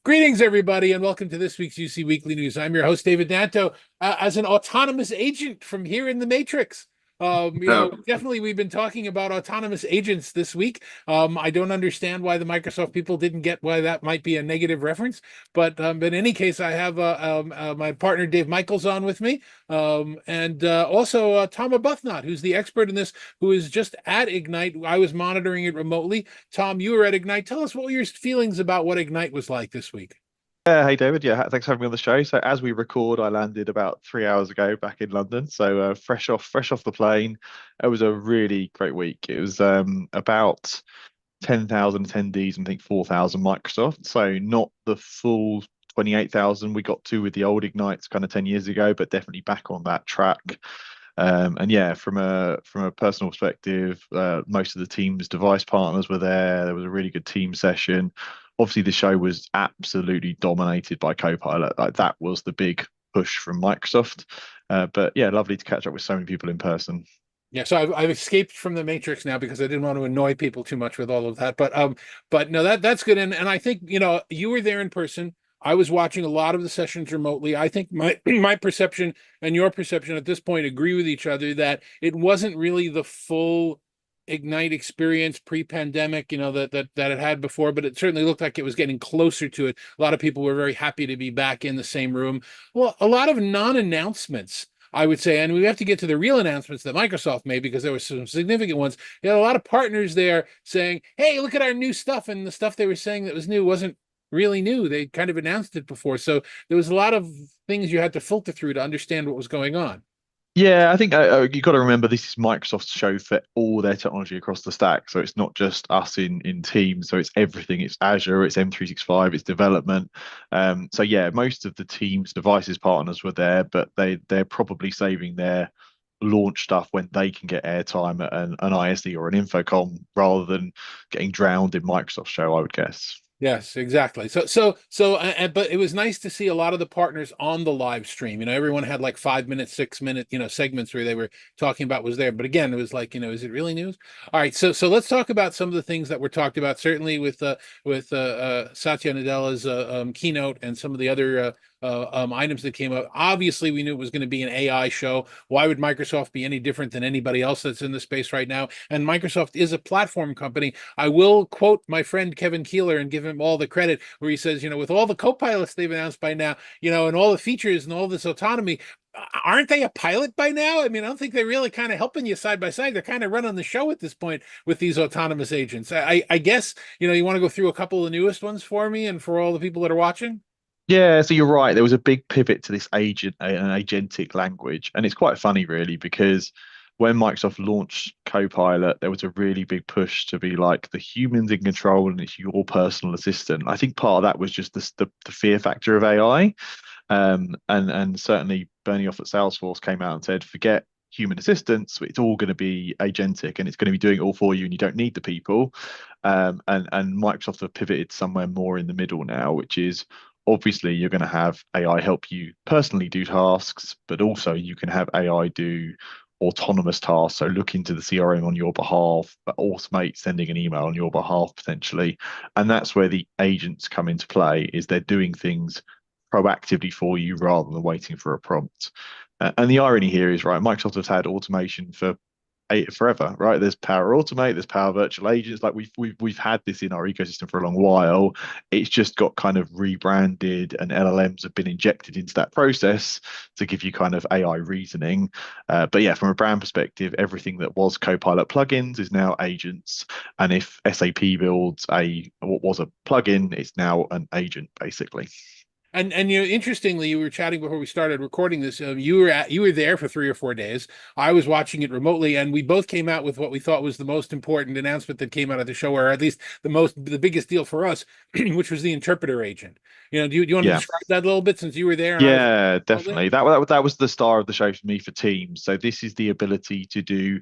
Greetings, everybody, and welcome to this week's UC Weekly News. I'm your host, David Danto, as an autonomous agent from here in the Matrix. Oh, Definitely we've been talking about autonomous agents this week. I don't understand why the Microsoft people didn't get why that might be a negative reference, but in any case, I have my partner Dave Michels on with me, and also Tom Arbuthnot, who's the expert in this, who is just at Ignite. I was monitoring it remotely. Tom, you were at Ignite. Tell us what were your feelings about what Ignite was like this week. hey David. Yeah, thanks for having me on the show. So as we record, I landed about 3 hours ago back in London. So fresh off the plane. It was a really great week. It was about 10,000 attendees and I think 4,000 Microsoft. So not the full 28,000 we got to with the old Ignites kind of 10 years ago, but definitely back on that track. And yeah, from a personal perspective, most of the team's device partners were there. There was a really good team session. Obviously, the show was absolutely dominated by Copilot. Like that was the big push from Microsoft. But yeah, lovely to catch up with so many people in person. Yeah, so I've escaped from the Matrix now because I didn't want to annoy people too much with all of that. But no, that's good. And I think you were there in person. I was watching a lot of the sessions remotely. I think my my perception and your perception at this point agree with each other that it wasn't really the full Ignite experience pre-pandemic, that it had before, but it certainly looked like it was getting closer to it. A lot of people were very happy to be back in the same room. Well, a lot of non-announcements, I would say, and we have to get to the real announcements that Microsoft made because there were some significant ones. You had a lot of partners there saying, "Hey, look at our new stuff," and the stuff they were saying that was new wasn't really new. They kind of announced it before, so there was a lot of things you had to filter through to understand what was going on. Yeah, I think you got to remember this is Microsoft's show for all their technology across the stack. So it's not just us in Teams. So it's everything. It's Azure, it's M365, it's development. So yeah, most of the Teams devices partners were there, but they're probably saving their launch stuff when they can get airtime at an ISD or an Infocom rather than getting drowned in Microsoft show, I would guess. Yes, exactly. But it was nice to see a lot of the partners on the live stream. Everyone had like 5 minute, 6 minute, segments where they were talking about was there. But again, it was like, is it really news? All right, so let's talk about some of the things that were talked about. Certainly with Satya Nadella's keynote and some of the other items that came up. Obviously, we knew it was going to be an AI show. Why would Microsoft be any different than anybody else that's in the space right now? And Microsoft is a platform company. I will quote my friend Kevin Keeler and give him all the credit where he says, with all the co-pilots they've announced by now, and all the features and all this autonomy, aren't they a pilot by now? I mean, I don't think they're really kind of helping you side by side. They're kind of running the show at this point with these autonomous agents. I guess, you want to go through a couple of the newest ones for me and for all the people that are watching? Yeah, so you're right. There was a big pivot to this an agentic language, and it's quite funny, really, because when Microsoft launched Copilot, there was a really big push to be like the humans in control and it's your personal assistant. I think part of that was just the fear factor of AI, and certainly Bernie off at Salesforce came out and said, forget human assistants, it's all going to be agentic and it's going to be doing it all for you, and you don't need the people. And Microsoft have pivoted somewhere more in the middle now, which is obviously you're going to have AI help you personally do tasks, but also you can have AI do autonomous tasks. So look into the CRM on your behalf, but automate sending an email on your behalf potentially. And that's where the agents come into play, is they're doing things proactively for you rather than waiting for a prompt. And the irony here is, right, Microsoft has had automation for forever, right? There's Power Automate, there's Power Virtual Agents. Like we've had this in our ecosystem for a long while. It's just got kind of rebranded, and LLMs have been injected into that process to give you kind of AI reasoning. But yeah, from a brand perspective, everything that was Copilot plugins is now agents. And if SAP builds what was a plugin, it's now an agent basically. And interestingly, you were chatting before we started recording this. You were there for 3 or 4 days. I was watching it remotely, and we both came out with what we thought was the most important announcement that came out of the show, or at least the biggest deal for us, which was the interpreter agent. Do you want to Yeah. describe that a little bit since you were there and I was Yeah, remotely? definitely. That was the star of the show for me for Teams. So this is the ability to do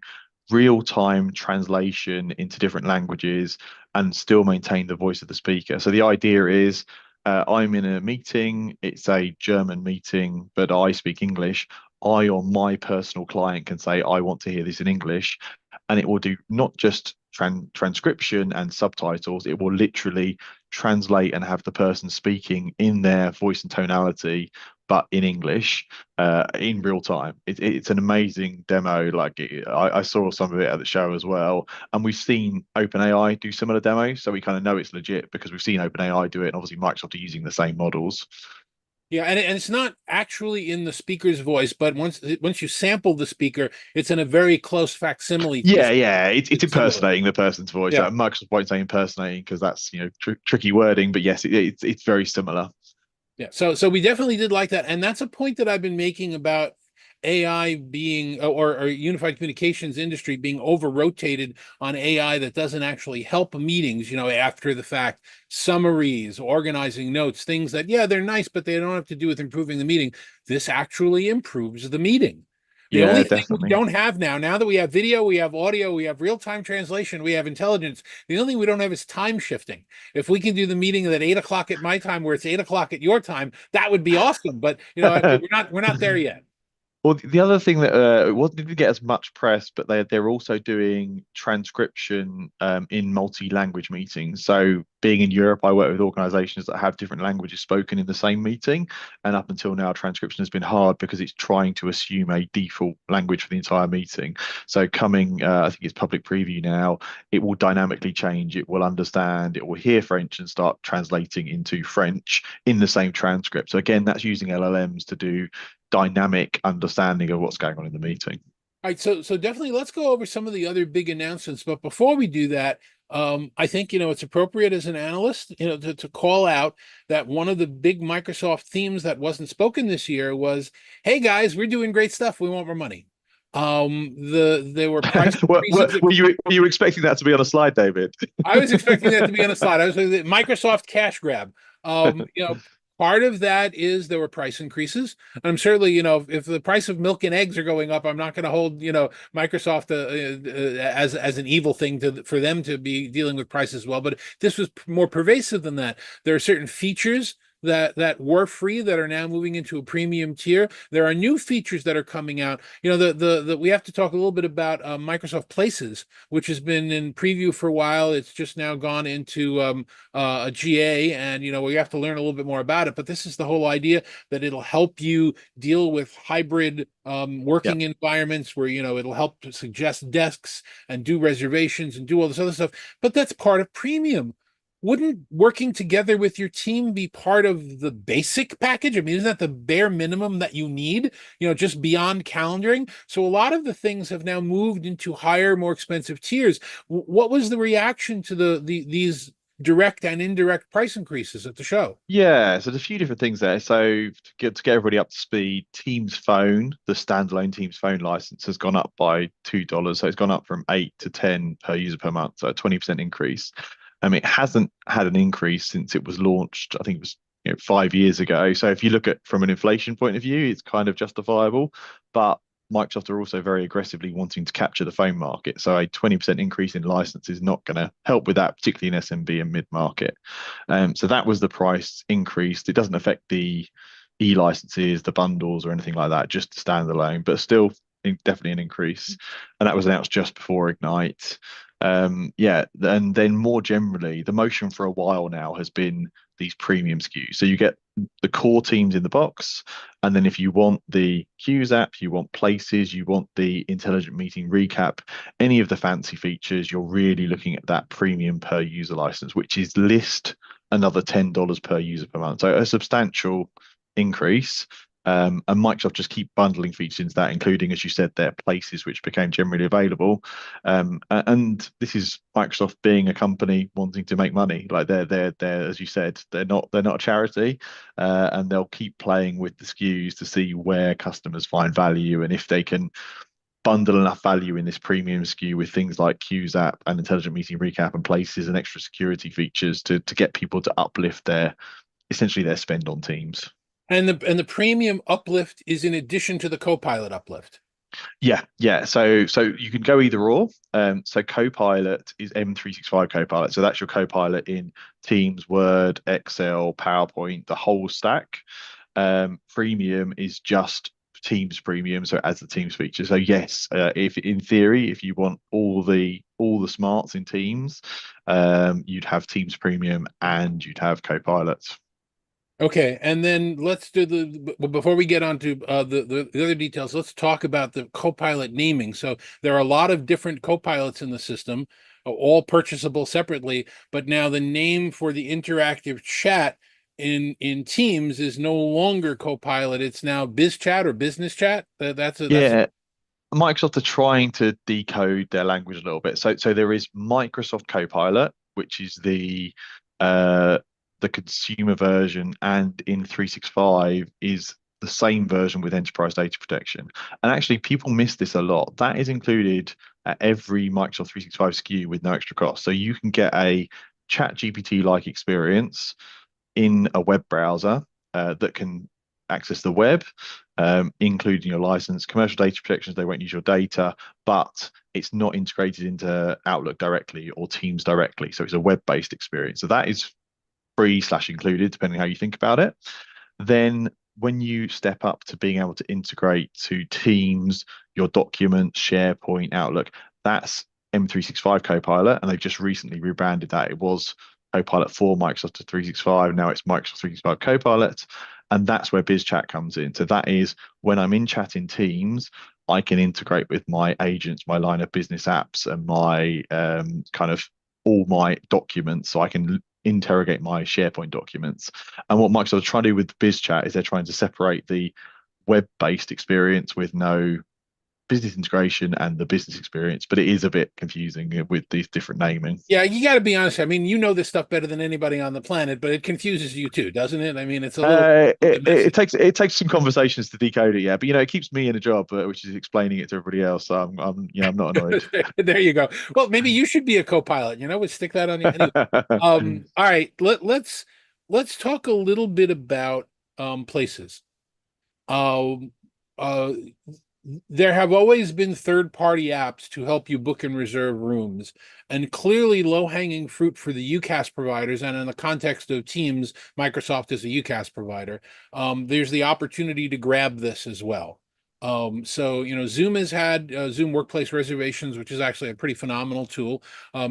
real-time translation into different languages and still maintain the voice of the speaker. So the idea is, I'm in a meeting, it's a German meeting, but I speak English. I, on my personal client, can say, I want to hear this in English, and it will do not just transcription and subtitles, it will literally translate and have the person speaking in their voice and tonality, but in English, in real time. It's an amazing demo. Like I saw some of it at the show as well, and we've seen OpenAI do similar demos, so we kind of know it's legit because we've seen OpenAI do it, and obviously Microsoft are using the same models. Yeah, and it's not actually in the speaker's voice, but once you sample the speaker, it's in a very close facsimile to the Yeah, speaker. yeah, it's It's similar. impersonating the person's voice. Yeah. Microsoft won't say impersonating because that's tricky wording, but yes, it's very similar. Yeah, so we definitely did like that, and that's a point that I've been making about AI being or unified communications industry being over rotated on AI that doesn't actually help meetings, after the fact, summaries, organizing notes, things that, yeah, they're nice, but they don't have to do with improving the meeting. This actually improves the meeting. The Yeah, only thing we definitely. don't have now that we have video, we have audio, we have real-time translation, we have intelligence, the only thing we don't have is time shifting. If we can do the meeting at 8 o'clock at my time, where it's 8 o'clock at your time, that would be awesome. But we're not there yet. Well, the other thing that it wasn't didn't get as much press, but they're also doing transcription in multi-language meetings. So being in Europe, I work with organizations that have different languages spoken in the same meeting. And up until now, transcription has been hard because it's trying to assume a default language for the entire meeting. So coming, I think it's public preview now, it will dynamically change. It will understand, it will hear French and start translating into French in the same transcript. So again, that's using LLMs to do dynamic understanding of what's going on in the meeting. All right, so definitely let's go over some of the other big announcements. But before we do that, I think it's appropriate as an analyst, to call out that one of the big Microsoft themes that wasn't spoken this year was, "Hey guys, we're doing great stuff. We want more money." There were price increases. Were you expecting that to be on a slide, David? I was expecting that to be on a slide. I was like, Microsoft cash grab. Part of that is there were price increases. I'm certainly, if the price of milk and eggs are going up, I'm not going to hold, Microsoft as an evil thing for them to be dealing with price as well. But this was more pervasive than that. There are certain features that were free that are now moving into a premium tier. There are new features that are coming out. The we have to talk a little bit about Microsoft Places, which has been in preview for a while. It's just now gone into a GA, and we have to learn a little bit more about it. But this is the whole idea that it'll help you deal with hybrid Yeah. working environments where it'll help to suggest desks and do reservations and do all this other stuff. But that's part of premium. Wouldn't working together with your team be part of the basic package? I mean, isn't that the bare minimum that you need, just beyond calendaring? So a lot of the things have now moved into higher, more expensive tiers. What was the reaction to these direct and indirect price increases at the show? Yeah, so there's a few different things there. So to get everybody up to speed, Teams Phone, the standalone Teams Phone license has gone up by $2. So it's gone up from 8 to 10 per user per month, so a 20% increase. It hasn't had an increase since it was launched. I think it was 5 years ago. So if you look at from an inflation point of view, it's kind of justifiable. But Microsoft are also very aggressively wanting to capture the phone market. So a 20% increase in license is not going to help with that, particularly in SMB and mid-market. So that was the price increase. It doesn't affect the e-licenses, the bundles, or anything like that, just standalone, but still definitely an increase. And that was announced just before Ignite. Yeah, and then more generally, the motion for a while now has been these premium SKUs. So you get the core teams in the box, and then if you want the Queues app, you want Places, you want the intelligent meeting recap, any of the fancy features, you're really looking at that premium per user license, which is list another $10 per user per month. So a substantial increase. And Microsoft just keep bundling features into that, including, as you said, their Places, which became generally available. And this is Microsoft being a company wanting to make money. Like they're as you said, they're not a charity, and they'll keep playing with the SKUs to see where customers find value and if they can bundle enough value in this premium SKU with things like Queues app and intelligent meeting recap and Places and extra security features to get people to uplift essentially their spend on Teams. And the premium uplift is in addition to the Copilot uplift. Yeah, yeah. So you can go either or. So Copilot is M365 Copilot. So that's your Copilot in Teams, Word, Excel, PowerPoint, the whole stack. Premium is just Teams Premium, so as the Teams feature. So yes, if in theory, if you want all the smarts in Teams, you'd have Teams Premium and you'd have Copilot. Okay, and then let's do before we get on to the other details, let's talk about the Copilot naming. So there are a lot of different Copilots in the system, all purchasable separately, but now the name for the interactive chat in Teams is no longer Copilot. It's now Biz Chat or Business Chat. That's Yeah, Microsoft are trying to decode their language a little bit. So there is Microsoft Copilot, which is uh the consumer version, and in 365 is the same version with enterprise data protection. And actually, people miss this a lot. That is included at every Microsoft 365 SKU with no extra cost. So you can get a Chat GPT-like experience in a web browser that can access the web, including your license, commercial data protections. They won't use your data, but it's not integrated into Outlook directly or Teams directly. So it's a web-based experience. So that is free slash included, depending how you think about it. Then when you step up to being able to integrate to Teams, your documents, SharePoint, Outlook, that's M365 Copilot, and they've just recently rebranded that. It was Copilot for Microsoft 365. Now it's Microsoft 365 Copilot, and that's where BizChat comes in. So that is when I'm in chat in Teams, I can integrate with my agents, my line of business apps, and my kind of all my documents, so I can interrogate my SharePoint documents. And what Microsoft is trying to do with BizChat is they're trying to separate the web-based experience with no business integration and the business experience, but it is a bit confusing with these different naming. Yeah, you got to be honest. I mean, you know this stuff better than anybody on the planet, but it confuses you too, doesn't it? I mean, it's a little It messy. takes some conversations to decode it, yeah. But it keeps me in a job, which is explaining it to everybody else. So I'm not annoyed. There you go. Well, maybe you should be a co-pilot, we stick that on you anyway. All right, let's talk a little bit about places. Um, uh, there have always been third-party apps to help you book and reserve rooms, and clearly low-hanging fruit for the UCaaS providers. And in the context of Teams, Microsoft is a UCaaS provider. There's the opportunity to grab this as well. So Zoom has had Zoom Workplace Reservations, which is actually a pretty phenomenal tool.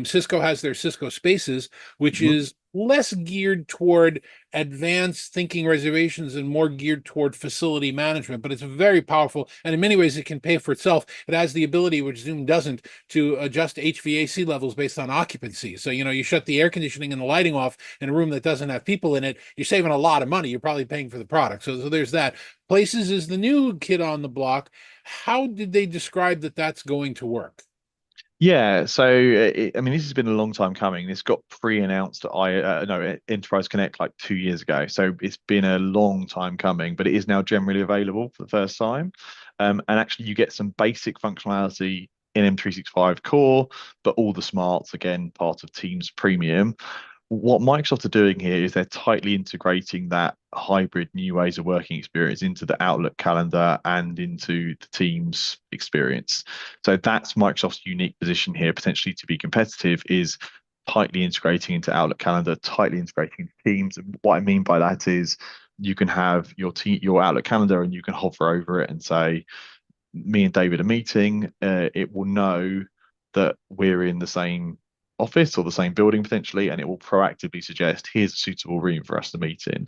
Cisco has their Cisco Spaces, which Mhm. is less geared toward advanced thinking reservations and more geared toward facility management, but it's very powerful. And in many ways, it can pay for itself. It has the ability, which Zoom doesn't, to adjust HVAC levels based on occupancy. So, you shut the air conditioning and the lighting off in a room that doesn't have people in it, you're saving a lot of money. You're probably paying for the product. So there's that. Places is the new kid on the block. How did they describe that that's going to work? Yeah, so I mean, this has been a long time coming. This got pre-announced at Enterprise Connect like 2 years ago. So it's been a long time coming, but it is now generally available for the first time. And actually, you get some basic functionality in M365 Core, but all the smarts again part of Teams Premium. What Microsoft are doing here is they're tightly integrating that hybrid new ways of working experience into the Outlook calendar and into the Teams experience. So that's Microsoft's unique position here, potentially to be competitive, is tightly integrating into Outlook calendar, tightly integrating into Teams. And what I mean by that is you can have your Outlook calendar and you can hover over it and say, me and David are meeting, it will know that we're in the same office or the same building potentially, and it will proactively suggest here's a suitable room for us to meet in.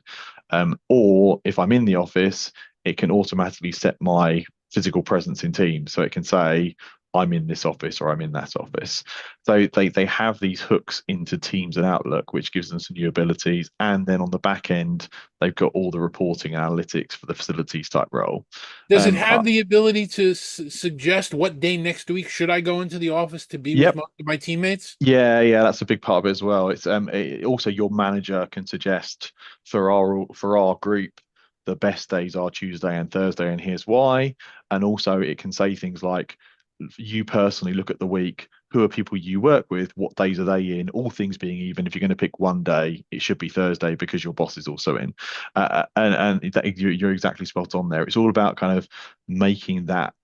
Or if I'm in the office, it can automatically set my physical presence in Teams. So it can say, I'm in this office or I'm in that office. So they have these hooks into Teams and Outlook, which gives them some new abilities. And then on the back end, they've got all the reporting and analytics for the facilities type role. Does it Um, uh, have the ability to suggest what day next week should I go into the office to be with yep, my teammates? yeah, that's a big part of it as well. Also your manager can suggest for our group the best days are Tuesday and Thursday, and here's why. And also it can say things like you personally look at the week, who are people you work with, what days are they in, all things being even. If you're going to pick one day, it should be Thursday because your boss is also in. And you're exactly spot on there. It's all about kind of making that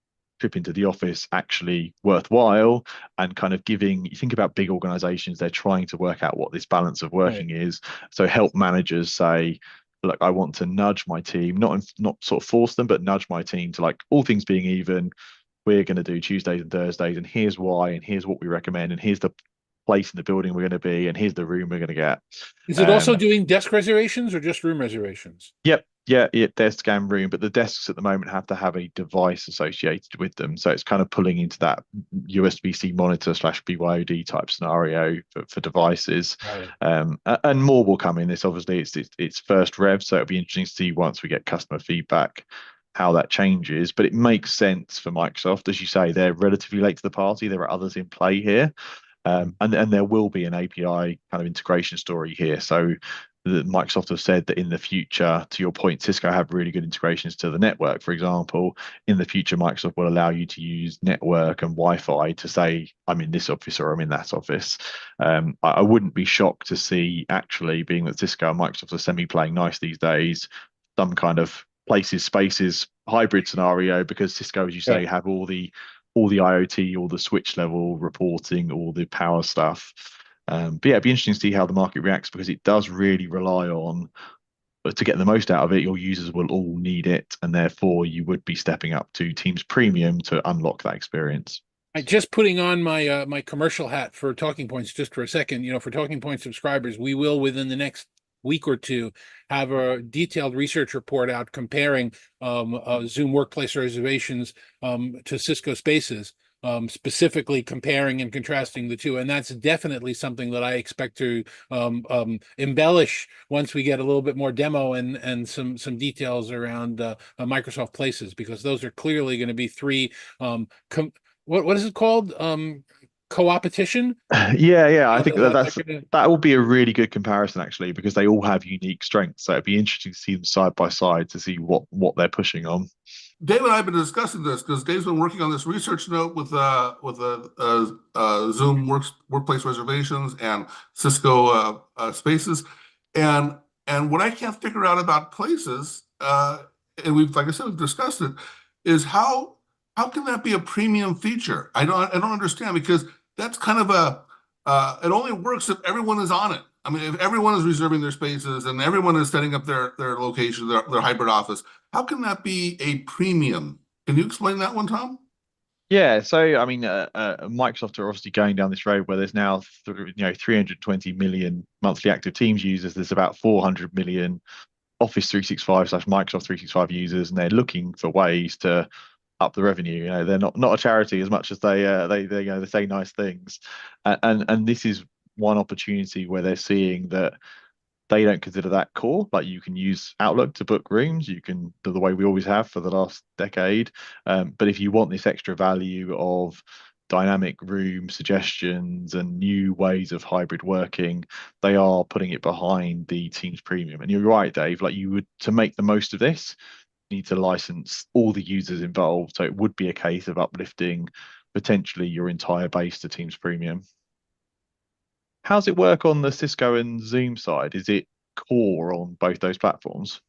trip into the office actually worthwhile, and kind of giving, you think about big organizations, they're trying to work out what this balance of Right. working is. So help managers say, look, I want to nudge my team, not sort of force them, but nudge my team to, like, all things being even, we're going to do Tuesdays and Thursdays, and here's why, and here's what we recommend, and here's the place in the building we're going to be, and here's the room we're going to get. Is it also Um, doing desk reservations or just room reservations? Yep. Yeah, yeah, desk and room, but the desks at the moment have to have a device associated with them. So it's kind of pulling into that USB-C monitor slash BYOD type scenario for devices. Right. And more will come in this. Obviously, it's first rev, so it'll be interesting to see once we get customer feedback how that changes. But it makes sense for Microsoft. As you say, they're relatively late to the party. There are others in play here. And there will be an API kind of integration story here. So Microsoft have said that in the future, to your point, Cisco have really good integrations to the network. For example, in the future, Microsoft will allow you to use network and Wi-Fi to say, I'm in this office or I'm in that office. I wouldn't be shocked to see, actually, being that Cisco and Microsoft are semi-playing nice these days, some kind of places, spaces, hybrid scenario, because Cisco, as you say, Right. have all the IoT, all the switch level reporting, all the power stuff. But yeah, it'd be interesting to see how the market reacts, because it does really rely on, but to get the most out of it, your users will all need it, and therefore you would be stepping up to Teams Premium to unlock that experience. I just putting on my my commercial hat for Talking Points just for a second. For Talking Point subscribers, we will within the next week or two have a detailed research report out comparing Zoom workplace reservations to Cisco Spaces, specifically comparing and contrasting the two. And that's definitely something that I expect to embellish once we get a little bit more demo and some details around Microsoft Places, because those are clearly going to be three what is it called? Co-opetition? Yeah, yeah, I think that They're that's gonna, that will be a really good comparison, actually, because they all have unique strengths. So it'd be interesting to see them side by side to see what they're pushing on. Dave and I have been discussing this because Dave's been working on this research note with Zoom workplace reservations and Cisco Spaces, and what I can't figure out about Places, and we've like I said we've discussed it, is how can that be a premium feature? I don't understand, because that's kind of a it only works if everyone is on it. I mean, if everyone is reserving their spaces and everyone is setting up their location, their hybrid office, how can that be a premium? Can you explain that one, Tom? Yeah, so I mean, Microsoft are obviously going down this road where there's now 320 million monthly active Teams users. There's about 400 million Office 365 slash Microsoft 365 users, and they're looking for ways to up the revenue. They're not a charity as much as they say nice things, and this is one opportunity where they're seeing that they don't consider that core. Like, you can use Outlook to book rooms, you can do the way we always have for the last decade. But if you want this extra value of dynamic room suggestions and new ways of hybrid working, they are putting it behind the Teams Premium. And you're right, Dave, like, you would, to make the most of this, need to license all the users involved. So it would be a case of uplifting potentially your entire base to Teams Premium. How's it work on the Cisco and Zoom side? Is it core on both those platforms?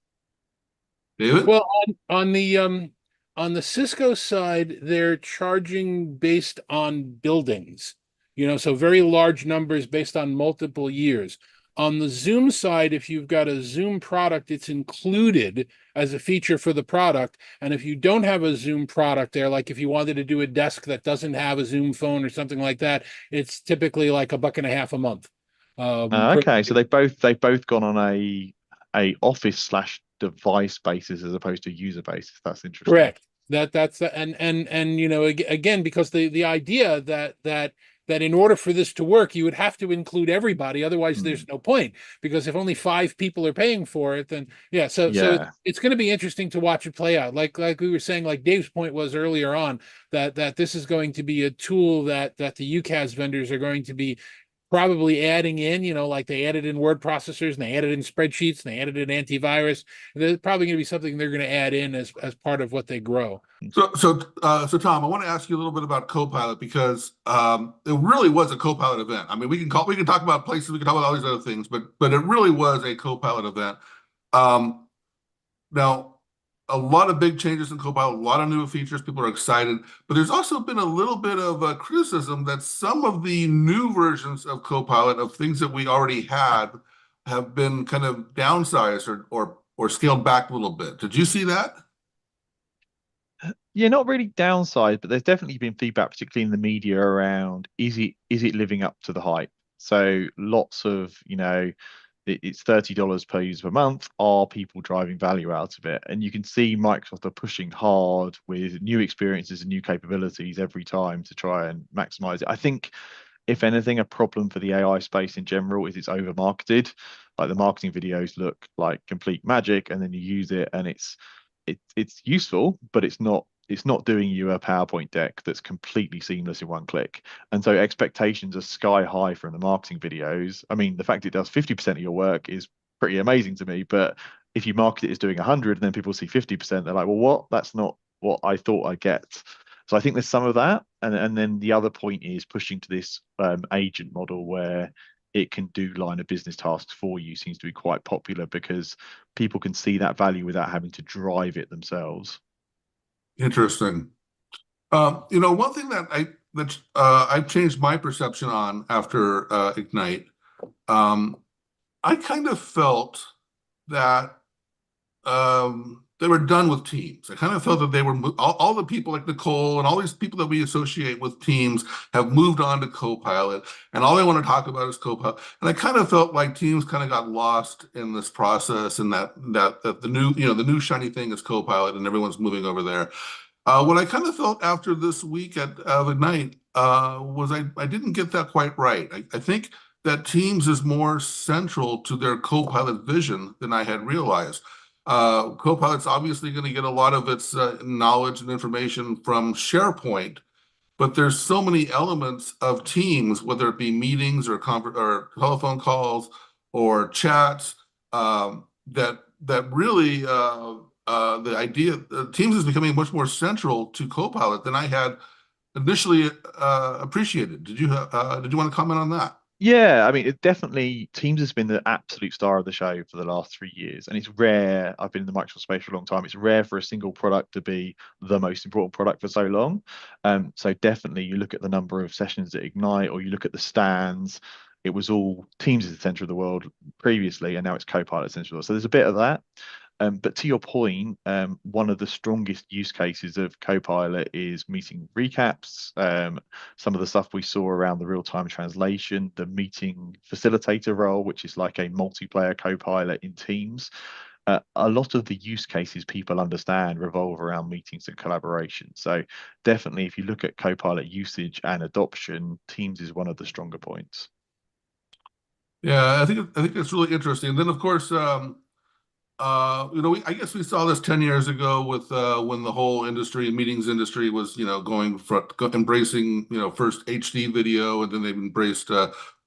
David? well, on the Cisco side, they're charging based on buildings, so very large numbers based on multiple years. On the Zoom side, if you've got a Zoom product, it's included as a feature for the product. And if you don't have a Zoom product there, like if you wanted to do a desk that doesn't have a Zoom phone or something like that, it's typically like $1.50 a month. Per Okay, so they've both gone on a office slash device basis as opposed to user basis. That's interesting. Correct. That's and again, because the idea that in order for this to work, you would have to include everybody, otherwise Hmm. there's no point. Because if only five people are paying for it, then yeah. So Yeah. it's going to be interesting to watch it play out. Like we were saying, like Dave's point was earlier on, that this is going to be a tool that the UCaaS vendors are going to be probably adding in, like they added in word processors and they added in spreadsheets and they added in antivirus. There's probably going to be something they're going to add in as part of what they grow. So Tom, I want to ask you a little bit about Copilot, because it really was a Copilot event. I mean, we can talk about places, we can talk about all these other things, but it really was a Copilot event. Um, Now, a lot of big changes in Copilot, a lot of new features. People are excited, but there's also been a little bit of criticism that some of the new versions of Copilot, of things that we already had, have been kind of downsized or scaled back a little bit. Did you see that? Yeah, not really downside, but there's definitely been feedback, particularly in the media, around is it living up to the hype? So lots of, it's $30 per user per month. Are people driving value out of it? And you can see Microsoft are pushing hard with new experiences and new capabilities every time to try and maximize it. I think, if anything, a problem for the AI space in general is it's over marketed. Like the marketing videos look like complete magic, and then you use it and it's useful, but it's not doing you a PowerPoint deck that's completely seamless in one click. And so expectations are sky high from the marketing videos. I mean, the fact it does 50% of your work is pretty amazing to me, but if you market it as doing 100 and then people see 50%, they're like, well, what? That's not what I thought I'd get. So I think there's some of that. And then the other point is pushing to this agent model where it can do line of business tasks for you seems to be quite popular because people can see that value without having to drive it themselves. Interesting. One thing I've changed my perception on after Ignite. Um, I kind of felt that they were done with Teams. I kind of felt that they were all the people like Nicole and all these people that we associate with Teams have moved on to Copilot, and all they want to talk about is Copilot. And I kind of felt like Teams kind of got lost in this process, and that the new shiny thing is Copilot, and everyone's moving over there. What I kind of felt after this week at Ignite was I didn't get that quite right. I think that Teams is more central to their Copilot vision than I had realized. Copilot's obviously going to get a lot of its knowledge and information from SharePoint, but there's so many elements of Teams, whether it be meetings or telephone calls or chats, that really the idea Teams is becoming much more central to Copilot than I had initially appreciated. Did you want to comment on that? Yeah, I mean, it definitely Teams has been the absolute star of the show for the last 3 years, and it's rare. I've been in the Microsoft space for a long time. It's rare for a single product to be the most important product for so long. So definitely, you look at the number of sessions at Ignite, or you look at the stands. It was all Teams is the center of the world previously, and now it's Copilot center of the world. So there's a bit of that. But to your point, one of the strongest use cases of Copilot is meeting recaps. Some of the stuff we saw around the real-time translation, the meeting facilitator role, which is like a multiplayer Copilot in Teams. A lot of the use cases people understand revolve around meetings and collaboration. So definitely, if you look at Copilot usage and adoption, Teams is one of the stronger points. Yeah, I think it's really interesting. And then, of course, I guess we saw this 10 years ago with when the whole meetings industry was, embracing, first HD video, and then they've embraced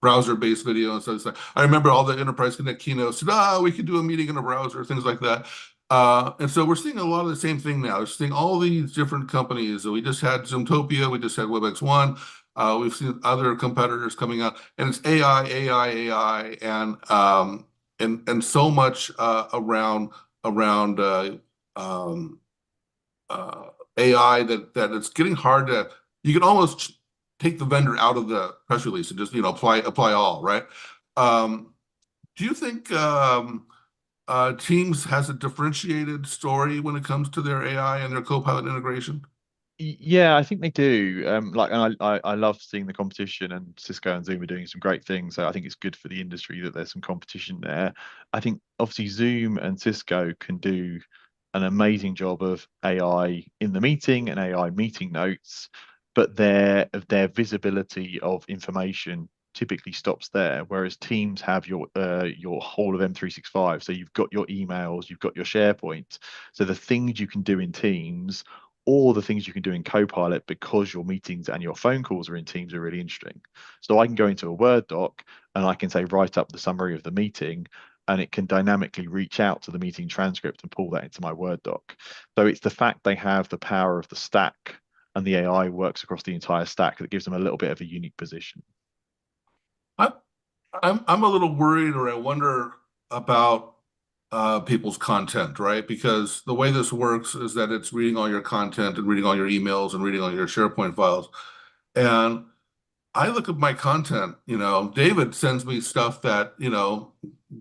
browser-based video and stuff. So I remember all the Enterprise Connect keynotes said, we could do a meeting in a browser, things like that. And so we're seeing a lot of the same thing now. We're seeing all these different companies. We just had Zoomtopia, we just had WebEx1. We've seen other competitors coming out, and it's AI, AI, AI, and so much around um, AI that it's getting hard to. You can almost take the vendor out of the press release and just apply all, right. Do you think Teams has a differentiated story when it comes to their AI and their Copilot integration? Yeah, I think they do. And I love seeing the competition, and Cisco and Zoom are doing some great things. So I think it's good for the industry that there's some competition there. I think obviously Zoom and Cisco can do an amazing job of AI in the meeting and AI meeting notes, but their visibility of information typically stops there. Whereas Teams have your whole of M365. So you've got your emails, you've got your SharePoint. So the things you can do in Teams or the things you can do in Copilot because your meetings and your phone calls are in Teams are really interesting. So I can go into a Word doc and I can say, write up the summary of the meeting, and it can dynamically reach out to the meeting transcript and pull that into my Word doc. So it's the fact they have the power of the stack and the AI works across the entire stack that gives them a little bit of a unique position. I, I'm a little worried, or I wonder about people's content, right? Because the way this works is that it's reading all your content and reading all your emails and reading all your SharePoint files. And I look at my content, David sends me stuff that,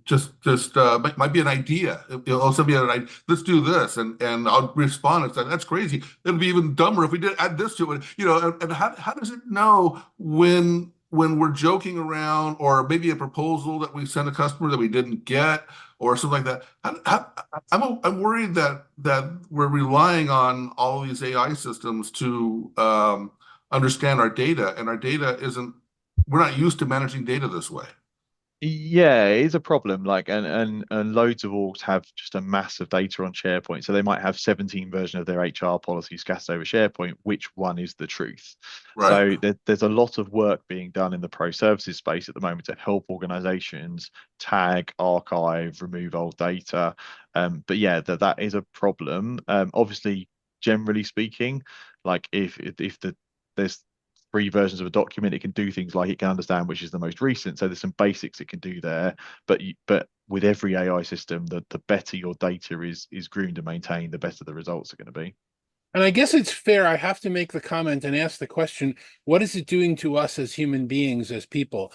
just might be an idea. He'll send me an idea, let's do this, and I'll respond and say, that's crazy. It'd be even dumber if we did add this to it, and how does it know when we're joking around, or maybe a proposal that we sent a customer that we didn't get, or something like that? I'm worried that we're relying on all these AI systems to understand our data, and our data isn't, we're not used to managing data this way. Yeah, it is a problem. Like, and loads of orgs have just a mass of data on SharePoint. So they might have 17 version of their HR policy scattered over SharePoint. Which one is the truth? Right. So there's a lot of work being done in the pro services space at the moment to help organizations tag, archive, remove old data. But yeah, that is a problem. Obviously, generally speaking, like if there's three versions of a document, it can do things like it can understand which is the most recent. So there's some basics it can do there. But with every AI system, the better your data is groomed and maintained, the better the results are going to be. And I guess it's fair. I have to make the comment and ask the question, what is it doing to us as human beings, as people?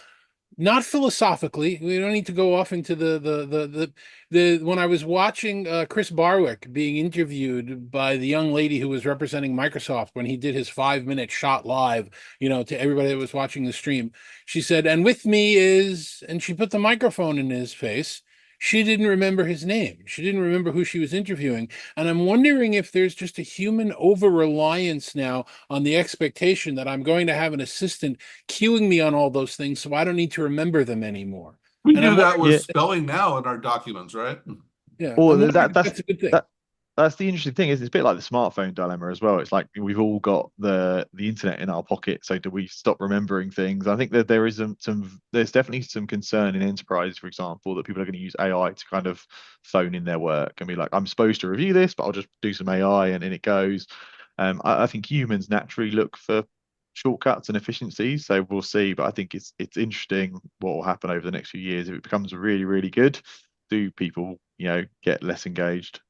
Not philosophically. We don't need to go off into the when I was watching Chris Barwick being interviewed by the young lady who was representing Microsoft when he did his 5 minute shot live, to everybody that was watching the stream. She said, and with me is, and she put the microphone in his face. She didn't remember his name. She didn't remember who she was interviewing. And I'm wondering if there's just a human over reliance now on the expectation that I'm going to have an assistant cueing me on all those things so I don't need to remember them anymore. We And do I'm that wondering, with Yeah. spelling now in our documents, right? yeah, Or I'm wondering that if that's that's a good thing. that that's the interesting thing is it's a bit like the smartphone dilemma as well. It's like we've all got the internet in our pocket, so do we stop remembering things? I think that there is there's definitely some concern in enterprise, for example, that people are going to use AI to kind of phone in their work and be like, I'm supposed to review this, but I'll just do some AI and in it goes. I think humans naturally look for shortcuts and efficiencies, so we'll see. But I think it's interesting what will happen over the next few years if it becomes really, really good. Do people, get less engaged?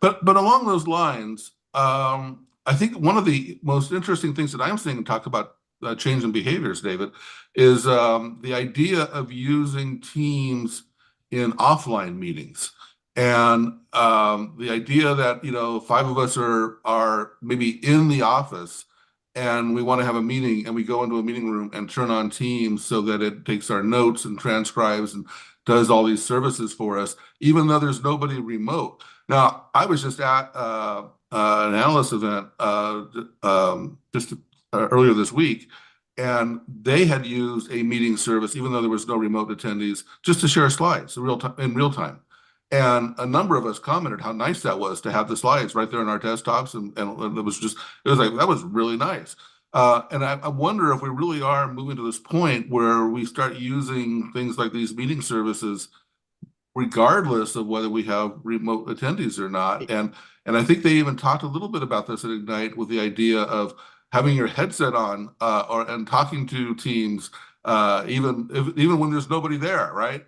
But along those lines, I think one of the most interesting things that I'm seeing talk about change in behaviors, David, is the idea of using Teams in offline meetings, and the idea that five of us are maybe in the office, and we want to have a meeting, and we go into a meeting room and turn on Teams so that it takes our notes and transcribes and does all these services for us, even though there's nobody remote. Now, I was just at an analyst event just earlier this week, and they had used a meeting service, even though there was no remote attendees, just to share slides in real time. And a number of us commented how nice that was to have the slides right there on our desktops, and it was like that was really nice. And I wonder if we really are moving to this point where we start using things like these meeting services regardless of whether we have remote attendees or not. And I think they even talked a little bit about this at Ignite with the idea of having your headset on and talking to teams even when there's nobody there, right?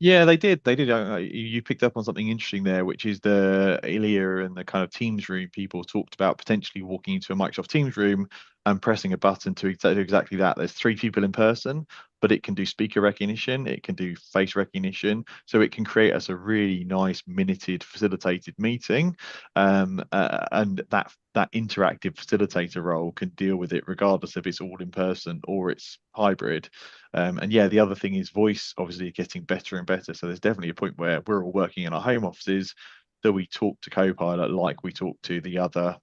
Yeah, they did. They did. You picked up on something interesting there, which is the Ilya and the kind of Teams room. People talked about potentially walking into a Microsoft Teams room and pressing a button to do exactly that. There's three people in person, but it can do speaker recognition, it can do face recognition, so it can create us a really nice minuted facilitated meeting. And that interactive facilitator role can deal with it regardless if it's all in person or it's hybrid. And yeah, the other thing is voice obviously getting better and better. So there's definitely a point where we're all working in our home offices that we talk to Copilot like we talk to the other,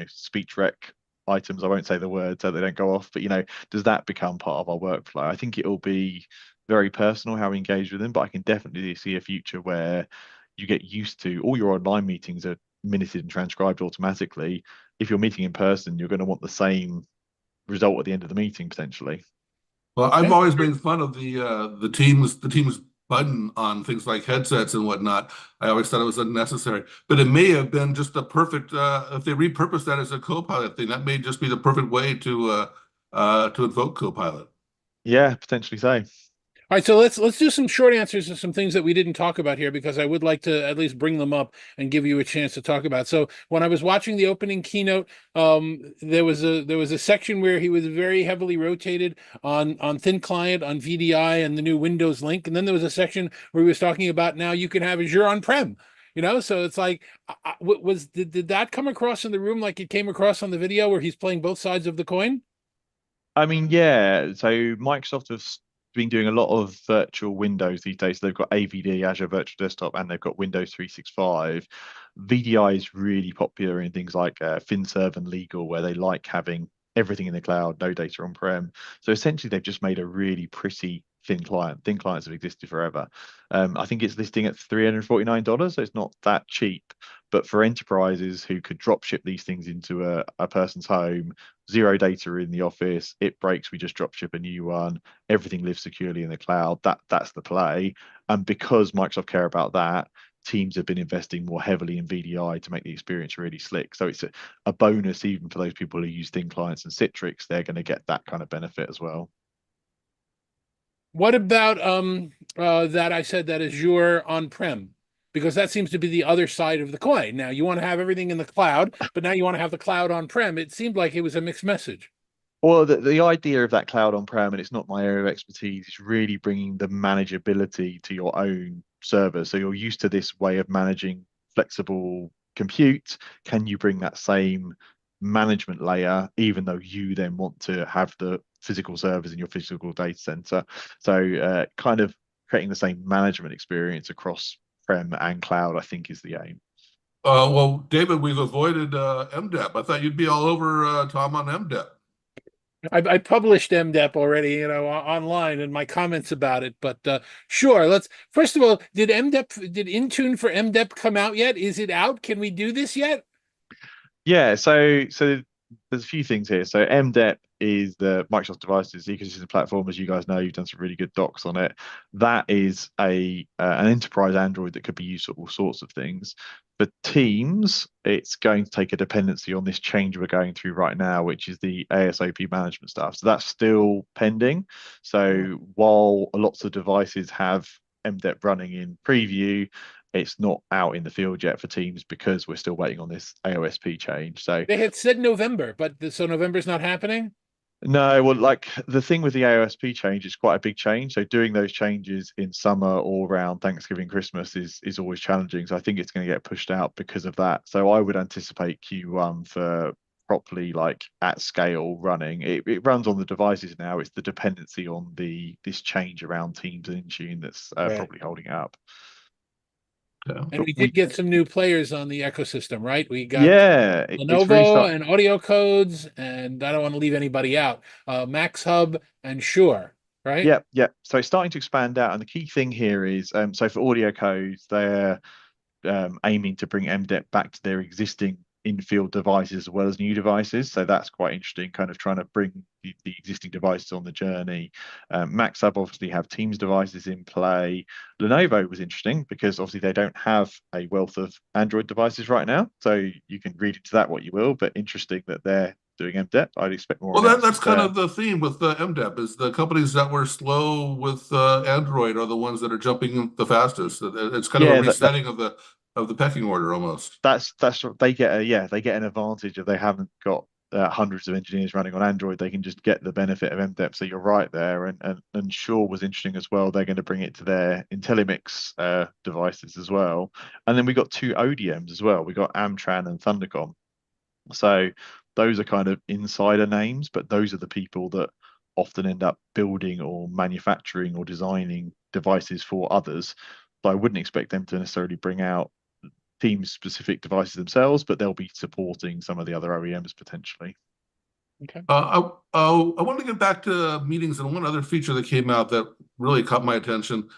speech rec items. I won't say the word so they don't go off, but does that become part of our workflow? I think it'll be very personal how we engage with them, but I can definitely see a future where you get used to all your online meetings are minuted and transcribed automatically. If you're meeting in person, you're going to want the same result at the end of the meeting potentially. Well, I've Yeah. always made fun of the team's button on things like headsets and whatnot. I always thought it was unnecessary, but it may have been just the perfect if they repurposed that as a Copilot thing, that may just be the perfect way to invoke Copilot. Yeah, potentially so. All right, so let's do some short answers to some things that we didn't talk about here because I would like to at least bring them up and give you a chance to talk about. So when I was watching the opening keynote, there was a section where he was very heavily rotated on thin client, on VDI, and the new Windows link, and then there was a section where he was talking about now you can have Azure on-prem. So it's like, did that come across in the room like it came across on the video where he's playing both sides of the coin? I mean, yeah. So Microsoft has been doing a lot of virtual Windows these days. They've got AVD, Azure Virtual Desktop, and they've got Windows 365. VDI is really popular in things like FinServ and legal, where they like having everything in the cloud, no data on-prem. So essentially, they've just made a really pretty thin client. Thin clients have existed forever. I think it's listing at $349, so it's not that cheap. But for enterprises who could drop ship these things into a person's home, zero data in the office, it breaks, we just drop ship a new one, everything lives securely in the cloud. That's the play. And because Microsoft care about that, teams have been investing more heavily in VDI to make the experience really slick. So it's a bonus even for those people who use thin clients and Citrix, they're going to get that kind of benefit as well. What about that I said that Azure on-prem? Because that seems to be the other side of the coin. Now you want to have everything in the cloud, but now you want to have the cloud on-prem. It seemed like it was a mixed message. Well, the idea of that cloud on-prem, and it's not my area of expertise, is really bringing the manageability to your own server. So you're used to this way of managing flexible compute. Can you bring that same management layer, even though you then want to have the physical servers in your physical data center? So kind of creating the same management experience across prem and cloud, I think, is the aim. Well, David, we've avoided MDEP. I thought you'd be all over Tom on MDEP. I published MDEP already, online and my comments about it. But sure, let's first of all, did Intune for MDEP come out yet? Is it out? Can we do this yet? Yeah, so there's a few things here. So MDEP is the Microsoft Devices ecosystem platform. As you guys know, you've done some really good docs on it. That is a an enterprise Android that could be used for all sorts of things. For Teams, it's going to take a dependency on this change we're going through right now, which is the ASOP management stuff. So that's still pending. So while lots of devices have MDEP running in preview, it's not out in the field yet for Teams because we're still waiting on this AOSP change. So They had said November, but so November's not happening? no, well, like the thing with the AOSP change is quite a big change. So doing those changes in summer or around Thanksgiving, Christmas is always challenging. So I think it's going to get pushed out because of that. So I would anticipate Q1 for properly like at scale running. It runs on the devices now. It's the dependency on this change around Teams and Intune that's Right. probably holding it up. Yeah. And But we did get some new players on the ecosystem, right? We got yeah, it's really Lenovo start. and Audio Codes, and I don't want to leave anybody out. Max Hub and Shure, right? Yeah, yeah. So it's starting to expand out, and the key thing here is so for audio codes, they're aiming to bring MDEP back to their existing in-field devices as well as new devices. So that's quite interesting, kind of trying to bring the existing devices on the journey. MaxHub obviously have Teams devices in play. Lenovo was interesting because obviously they don't have a wealth of Android devices right now. So you can read into that what you will, but interesting that they're doing MDEP. I'd expect more Well, that's announcements kind there. of the theme with the MDEP is the companies that were slow with Android are the ones that are jumping the fastest. It's kind of a Yeah, resetting of the pecking order almost. that's they get they get an advantage if they haven't got hundreds of engineers running on Android. They can just get the benefit of MDEP. So you're right there, and Sure was interesting as well. They're going to bring it to their IntelliMix devices as well, and then we got two ODMs as well. We got Amtran and Thundercom. So those are kind of insider names, but those are the people that often end up building or manufacturing or designing devices for others. So I wouldn't expect them to necessarily bring out team specific devices themselves, but they'll be supporting some of the other OEMs potentially. Okay. I want to get back to meetings and one other feature that came out that really caught my attention.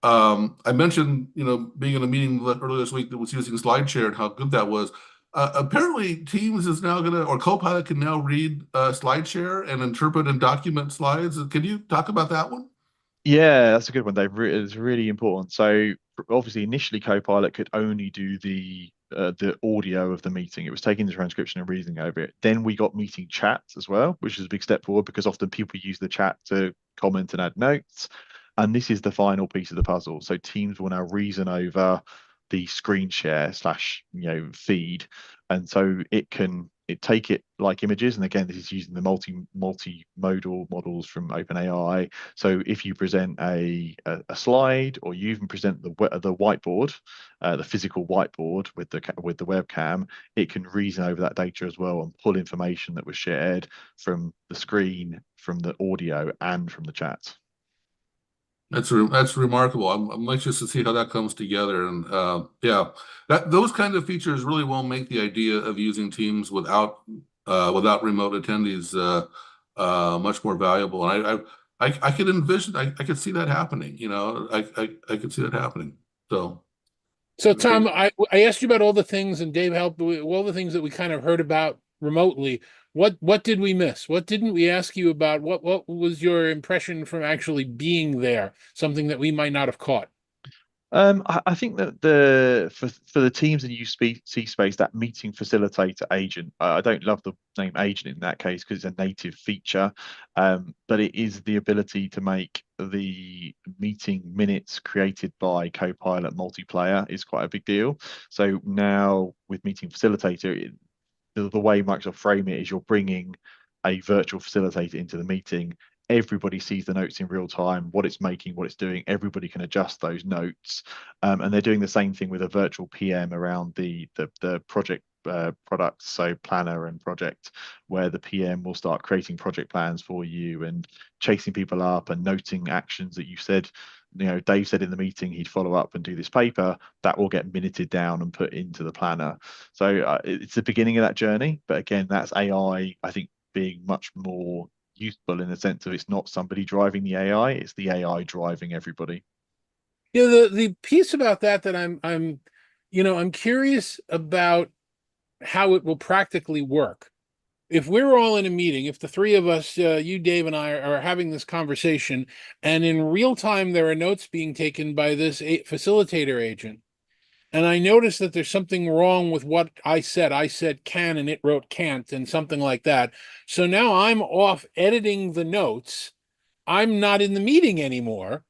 I mentioned, being in a meeting earlier this week that was using SlideShare and how good that was. Apparently, Teams is now going to, or Copilot can now read SlideShare and interpret and document slides. Can you talk about that one? Yeah, that's a good one, Dave. It's really important. So obviously, initially, Copilot could only do the audio of the meeting. It was taking the transcription and reasoning over it. Then we got meeting chats as well, which is a big step forward because often people use the chat to comment and add notes. And this is the final piece of the puzzle. So teams will now reason over the screen share slash feed, and so it take it like images. And again, this is using the multimodal models from OpenAI. So if you present a slide, or you even present the whiteboard, the physical whiteboard with the webcam, it can reason over that data as well and pull information that was shared from the screen, from the audio, and from the chat. That's remarkable. I'm anxious to see how that comes together. And yeah, those kind of features really will make the idea of using Teams without remote attendees much more valuable. And I could envision, I could see that happening. I could see that happening. So Tom, I asked you about all the things, and Dave helped with all the things that we kind of heard about remotely. What did we miss? What didn't we ask you about? What was your impression from actually being there? Something that we might not have caught. I think that for the teams in UC space, that meeting facilitator agent, I don't love the name agent in that case because it's a native feature, but it is the ability to make the meeting minutes created by Copilot multiplayer is quite a big deal. So now with meeting facilitator, the way Microsoft frame it is you're bringing a virtual facilitator into the meeting. Everybody sees the notes in real time, what it's making, what it's doing. Everybody can adjust those notes, and they're doing the same thing with a virtual PM around the project products, so planner and project, where the PM will start creating project plans for you and chasing people up and noting actions that you said. Dave said in the meeting he'd follow up and do this paper. That will get minuted down and put into the planner. So it's the beginning of that journey. But again, that's AI, I think, being much more useful in the sense of it's not somebody driving the AI, it's the AI driving everybody. The piece about that I'm curious about how it will practically work. If we're all in a meeting, if the three of us, you, Dave, and I are having this conversation, and in real time there are notes being taken by this facilitator agent, and I notice that there's something wrong with what I said can, and it wrote can't, and something like that. So now I'm off editing the notes. I'm not in the meeting anymore.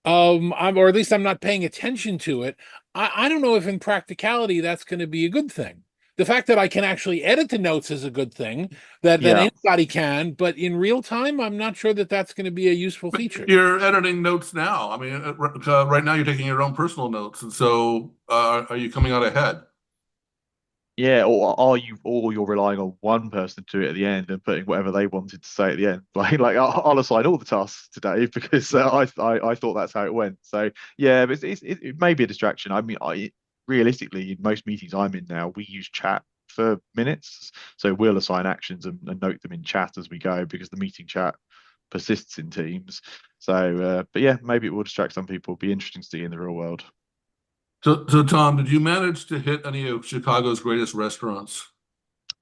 Or at least I'm not paying attention to it. I don't know if in practicality that's going to be a good thing. The fact that I can actually edit the notes is a good thing, that Yeah. anybody can, but in real time, I'm not sure that that's going to be a useful feature. You're editing notes now. I mean, right now you're taking your own personal notes, and so are you coming out ahead? Yeah, or you're relying on one person to do it at the end and putting whatever they wanted to say at the end. Like I'll assign all the tasks to Dave because I thought that's how it went. So yeah, but it may be a distraction. I mean, realistically, in most meetings I'm in now, we use chat for minutes. So we'll assign actions and note them in chat as we go because the meeting chat persists in Teams. So, but yeah, maybe it will distract some people. It'll be interesting to see in the real world. So Tom, did you manage to hit any of Chicago's greatest restaurants?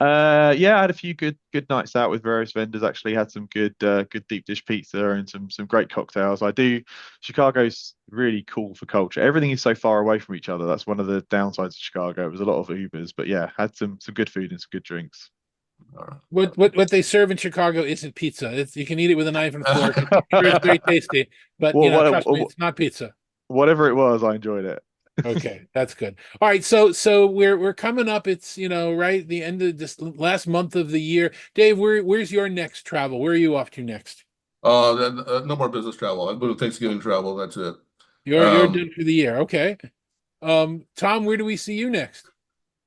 Yeah, I had a few good nights out with various vendors. Actually, had some good deep dish pizza and some great cocktails. Chicago's really cool for culture. Everything is so far away from each other. That's one of the downsides of Chicago. It was a lot of Ubers, but yeah, had some good food and some good drinks. What they serve in Chicago isn't pizza. You can eat it with a knife and fork. It's very tasty, but trust me, it's not pizza. Whatever it was, I enjoyed it. Okay, that's good. All right, so we're coming up. It's right the end of this last month of the year. Dave, where's your next travel? Where are you off to next? No more business travel. I'm going to Thanksgiving travel. That's it. You're done for the year. Okay. Tom, where do we see you next?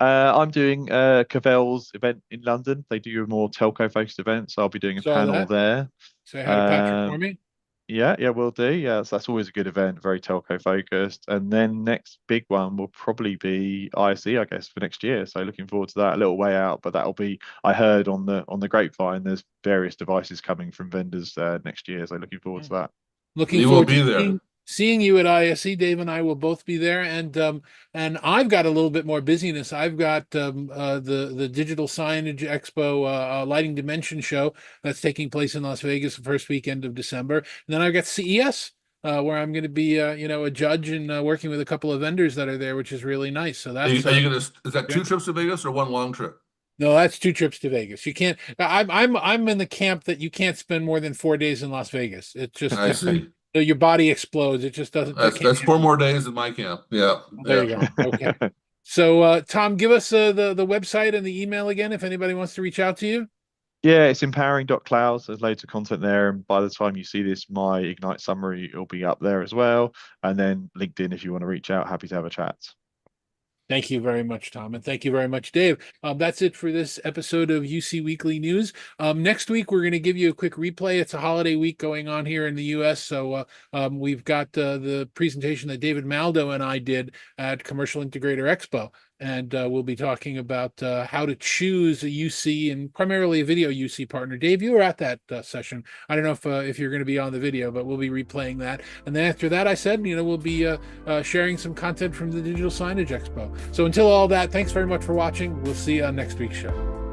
I'm doing Cavell's event in London. They do a more telco focused event, so I'll be doing a panel there. Say hi to Patrick for me. Yeah, we'll do. Yeah, so that's always a good event, very telco focused. And then next big one will probably be ISE, I guess, for next year. So looking forward to that. A little way out, but that'll be. I heard on the grapevine, there's various devices coming from vendors next year. So looking forward to that. Looking forward to seeing you at ISE. Dave and I will both be there, and I've got a little bit more busyness. I've got the Digital Signage Expo Lighting Dimension show that's taking place in Las Vegas the first weekend of December, and then I've got CES where I'm going to be a judge and working with a couple of vendors that are there, which is really nice. So that's are you gonna? Is that two trips to Vegas or one long trip? No, that's 2 trips to Vegas. You can't. I'm in the camp that you can't spend more than 4 days in Las Vegas. It's just I see. So your body explodes. It just doesn't. That's 4 more days in my camp. Yeah. There you go. Okay. So, Tom, give us the website and the email again if anybody wants to reach out to you. Yeah, it's empowering.clouds. There's loads of content there. And by the time you see this, my Ignite summary will be up there as well. And then LinkedIn, if you want to reach out, happy to have a chat. Thank you very much, Tom. And thank you very much, Dave. That's it for this episode of UC Weekly News. Next week, we're going to give you a quick replay. It's a holiday week going on here in the U.S. So we've got the presentation that David Maldo and I did at Commercial Integrator Expo. And we'll be talking about how to choose a UC and primarily a video UC partner. Dave, you were at that session. I don't know if you're going to be on the video, but we'll be replaying that. And then after that, I said, we'll be sharing some content from the Digital Signage Expo. So until all that, thanks very much for watching. We'll see you on next week's show.